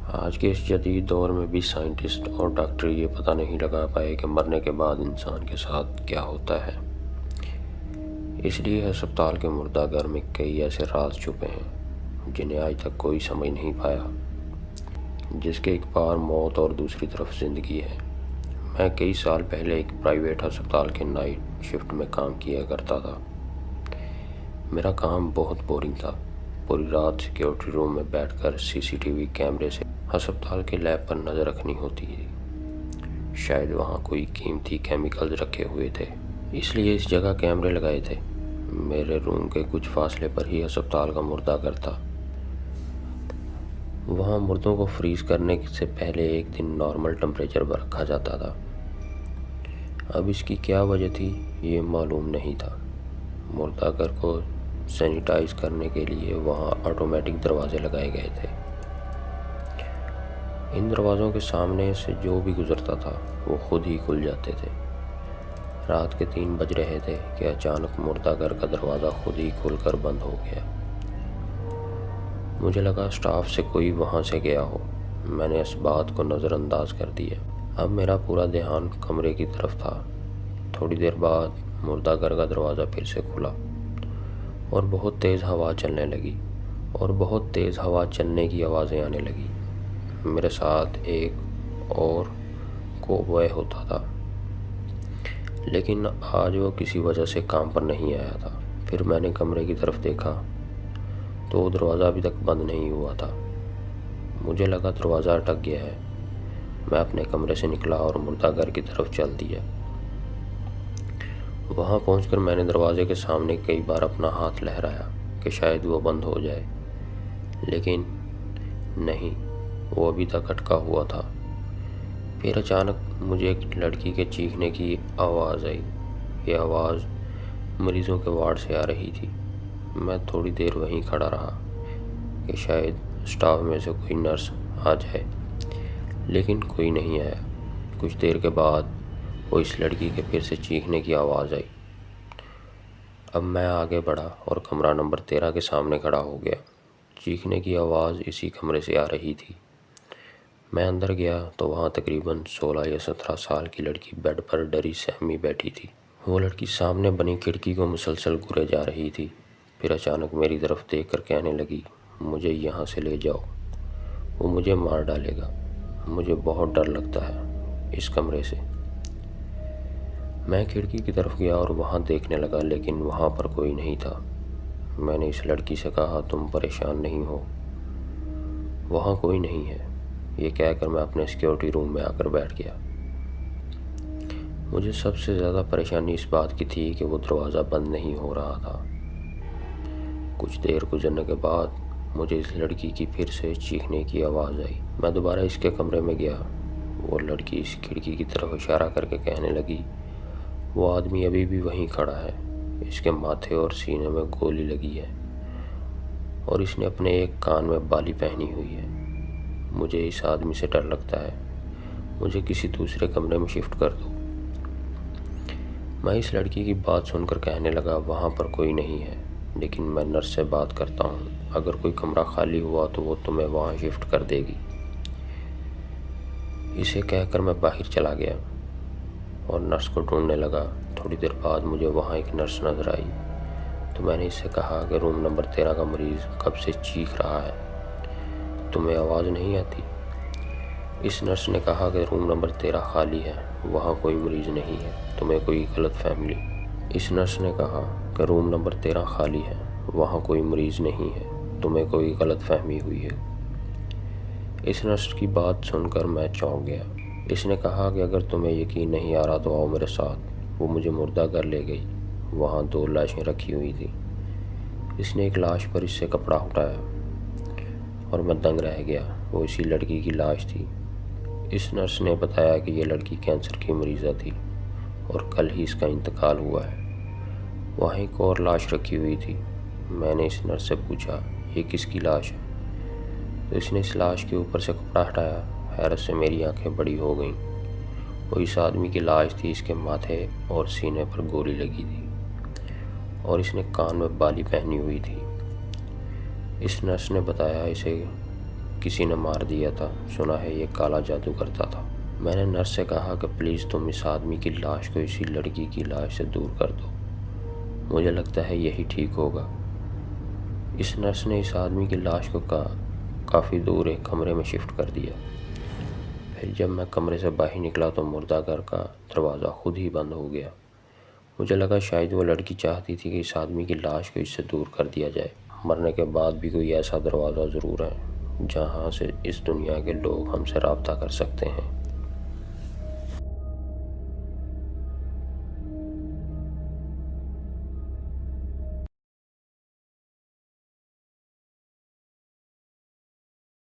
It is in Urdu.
آج کے اس جدید دور میں بھی سائنٹسٹ اور ڈاکٹر یہ پتہ نہیں لگا پائے کہ مرنے کے بعد انسان کے ساتھ کیا ہوتا ہے۔ اس لیے ہسپتال کے مردہ گھر میں کئی ایسے راز چھپے ہیں جنہیں آج تک کوئی سمجھ نہیں پایا، جس کے ایک پار موت اور دوسری طرف زندگی ہے۔ میں کئی سال پہلے ایک پرائیویٹ ہسپتال کے نائٹ شفٹ میں کام کیا کرتا تھا۔ میرا کام بہت بورنگ تھا۔ پوری رات سیکیورٹی روم میں بیٹھ کر CCTV کیمرے سے ہسپتال کے لیب پر نظر رکھنی ہوتی تھی۔ شاید وہاں کوئی قیمتی کیمیکلز رکھے ہوئے تھے، اس لیے اس جگہ کیمرے لگائے تھے۔ میرے روم کے کچھ فاصلے پر ہی ہسپتال کا مردہ گھر تھا۔ وہاں مردوں کو فریز کرنے سے پہلے ایک دن نارمل ٹمپریچر پر رکھا جاتا تھا۔ اب اس کی کیا وجہ تھی یہ معلوم نہیں تھا۔ مردہ گھر کو سینیٹائز کرنے کے لیے وہاں آٹومیٹک دروازے لگائے گئے تھے۔ ان دروازوں کے سامنے سے جو بھی گزرتا تھا وہ خود ہی کھل جاتے تھے۔ رات کے 3 بج رہے تھے کہ اچانک مردہ گھر کا دروازہ خود ہی کھل کر بند ہو گیا۔ مجھے لگا اسٹاف سے کوئی وہاں سے گیا ہو۔ میں نے اس بات کو نظر انداز کر دیا۔ اب میرا پورا دھیان کمرے کی طرف تھا۔ تھوڑی دیر بعد مردہ گھر کا دروازہ پھر سے کھلا اور بہت تیز ہوا چلنے لگی اور بہت تیز ہوا چلنے کی آوازیں آنے لگی۔ میرے ساتھ ایک اور کوبوائے ہوتا تھا، لیکن آج وہ کسی وجہ سے کام پر نہیں آیا تھا۔ پھر میں نے کمرے کی طرف دیکھا تو وہ دروازہ ابھی تک بند نہیں ہوا تھا۔ مجھے لگا دروازہ اٹک گیا ہے۔ میں اپنے کمرے سے نکلا اور مردہ گھر کی طرف چل دیا۔ وہاں پہنچ کر میں نے دروازے کے سامنے کئی بار اپنا ہاتھ لہرایا کہ شاید وہ بند ہو جائے، لیکن نہیں، وہ ابھی تک اٹکا ہوا تھا۔ پھر اچانک مجھے ایک لڑکی کے چیخنے کی آواز آئی۔ یہ آواز مریضوں کے وارڈ سے آ رہی تھی۔ میں تھوڑی دیر وہیں کھڑا رہا کہ شاید اسٹاف میں سے کوئی نرس آ جائے، لیکن کوئی نہیں آیا۔ کچھ دیر کے بعد وہ اس لڑکی کے پھر سے چیخنے کی آواز آئی۔ اب میں آگے بڑھا اور کمرہ نمبر 13 کے سامنے کھڑا ہو گیا۔ چیخنے کی آواز اسی کمرے سے آ رہی تھی۔ میں اندر گیا تو وہاں تقریباً 16 یا 17 سال کی لڑکی بیڈ پر ڈری سہمی بیٹھی تھی۔ وہ لڑکی سامنے بنی کھڑکی کو مسلسل گھورے جا رہی تھی۔ پھر اچانک میری طرف دیکھ کر کہنے لگی، مجھے یہاں سے لے جاؤ، وہ مجھے مار ڈالے گا، مجھے بہت ڈر لگتا ہے اس کمرے سے۔ میں کھڑکی کی طرف گیا اور وہاں دیکھنے لگا، لیکن وہاں پر کوئی نہیں تھا۔ میں نے اس لڑکی سے کہا، تم پریشان نہیں ہو، وہاں کوئی نہیں ہے۔ یہ کہہ کر میں اپنے سیکیورٹی روم میں آ کر بیٹھ گیا۔ مجھے سب سے زیادہ پریشانی اس بات کی تھی کہ وہ دروازہ بند نہیں ہو رہا تھا۔ کچھ دیر گزرنے کے بعد مجھے اس لڑکی کی پھر سے چیخنے کی آواز آئی۔ میں دوبارہ اس کے کمرے میں گیا۔ وہ لڑکی اس کھڑکی کی طرف اشارہ کر کے کہنے لگی، وہ آدمی ابھی بھی وہیں کھڑا ہے، اس کے ماتھے اور سینے میں گولی لگی ہے اور اس نے اپنے ایک کان میں بالی پہنی ہوئی ہے۔ مجھے اس آدمی سے ڈر لگتا ہے، مجھے کسی دوسرے کمرے میں شفٹ کر دو۔ میں اس لڑکی کی بات سن کر کہنے لگا، وہاں پر کوئی نہیں ہے، لیکن میں نرس سے بات کرتا ہوں، اگر کوئی کمرہ خالی ہوا تو وہ تمہیں وہاں شفٹ کر دے گی۔ اسے کہہ کر میں باہر چلا گیا اور نرس کو ڈھونڈنے لگا۔ تھوڑی دیر بعد مجھے وہاں ایک نرس نظر آئی تو میں نے اس سے کہا کہ روم نمبر 13 کا مریض کب سے چیخ رہا ہے، تمہیں آواز نہیں آتی؟ اس نرس نے کہا کہ روم نمبر 13 خالی ہے، وہاں کوئی مریض نہیں ہے، تمہیں کوئی غلط فہمی۔ اس نرس نے کہا کہ روم نمبر 13 خالی ہے، وہاں کوئی مریض نہیں ہے، تمہیں کوئی غلط فہمی ہوئی ہے۔ اس نرس کی بات سن کر میں چونک گیا۔ اس نے کہا کہ اگر تمہیں یقین نہیں آ رہا تو آؤ میرے ساتھ۔ وہ مجھے مردہ گھر لے گئی۔ وہاں 2 لاشیں رکھی ہوئی تھیں۔ اس نے ایک لاش پر اس سے کپڑا ہٹایا اور میں دنگ رہ گیا۔ وہ اسی لڑکی کی لاش تھی۔ اس نرس نے بتایا کہ یہ لڑکی کینسر کی مریضہ تھی اور کل ہی اس کا انتقال ہوا ہے۔ وہاں ایک اور لاش رکھی ہوئی تھی۔ میں نے اس نرس سے پوچھا، یہ کس کی لاش ہے؟ تو اس نے اس لاش کے اوپر سے کپڑا ہٹایا۔ حیرت سے میری آنکھیں بڑی ہو گئیں۔ وہ اس آدمی کی لاش تھی، اس کے ماتھے اور سینے پر گولی لگی تھی اور اس نے کان میں بالی پہنی ہوئی تھی۔ اس نرس نے بتایا اسے کسی نے مار دیا تھا، سنا ہے یہ کالا جادو کرتا تھا۔ میں نے نرس سے کہا کہ پلیز تم اس آدمی کی لاش کو اسی لڑکی کی لاش سے دور کر دو، مجھے لگتا ہے یہی ٹھیک ہوگا۔ اس نرس نے اس آدمی کی لاش کو کافی دور ایک کمرے میں شفٹ کر دیا۔ پھر جب میں کمرے سے باہر نکلا تو مردہ گھر کا دروازہ خود ہی بند ہو گیا۔ مجھے لگا شاید وہ لڑکی چاہتی تھی کہ اس آدمی کی لاش کو اس سے دور کر دیا جائے۔ مرنے کے بعد بھی کوئی ایسا دروازہ ضرور ہے جہاں سے اس دنیا کے لوگ ہم سے رابطہ کر سکتے ہیں۔